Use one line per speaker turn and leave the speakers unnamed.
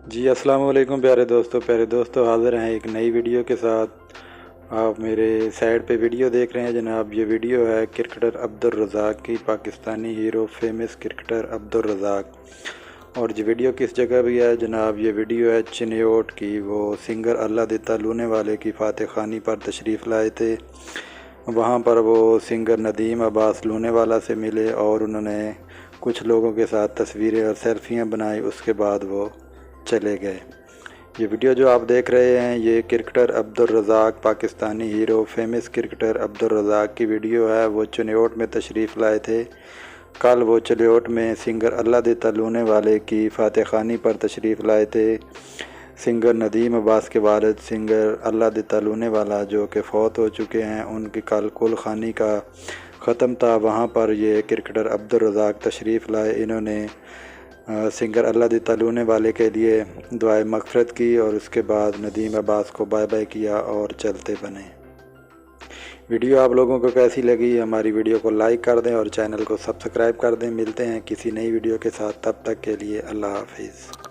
जी अस्सलाम वालेकुम प्यारे दोस्तों हाज़िर हैं एक नई वीडियो के साथ। आप मेरे साइड पे वीडियो देख रहे हैं जनाब। ये वीडियो है क्रिकेटर अब्दुल रज़ाक की, Pakistani hero famous cricketer Abdul Razzaq. और ये वीडियो किस जगह भी है जनाब, ये वीडियो है चिन्योट की। वो सिंगर अल्लाह दिता लूने वाले की फातह खानी पर तशरीफ़ लाए थे। वहाँ पर वो सिंगर नदीम अब्बास लूने वाला से मिले और उन्होंने कुछ लोगों के साथ तस्वीरें और सेल्फियाँ बनाई। उसके बाद वो चले गए। ये वीडियो जो आप देख रहे हैं ये cricketer Abdul Razzaq, Pakistani hero famous cricketer Abdul Razzaq की वीडियो है। वो चिन्योट में तशरीफ़ लाए थे। कल वो चिन्योट में सिंगर अल्लाह दिता लूने वाले की फातह खानी पर तशरीफ़ लाए थे। सिंगर नदीम अब्बास के वालिद सिंगर अल्लाह दिता लूने वाला जो कि फ़ौत हो चुके हैं, उनकी कल कुल खानी का ख़त्म था। वहाँ पर ये क्रिकेटर अब्दुल रज़ाक तशरीफ़ लाए। इन्होंने सिंगर अल्लाह दिता लूने वाले के लिए दुआए मग़फ़िरत की और उसके बाद नदीम अब्बास को बाय बाय किया और चलते बने। वीडियो आप लोगों को कैसी लगी? हमारी वीडियो को लाइक कर दें और चैनल को सब्सक्राइब कर दें। मिलते हैं किसी नई वीडियो के साथ, तब तक के लिए अल्लाह हाफ़िज़।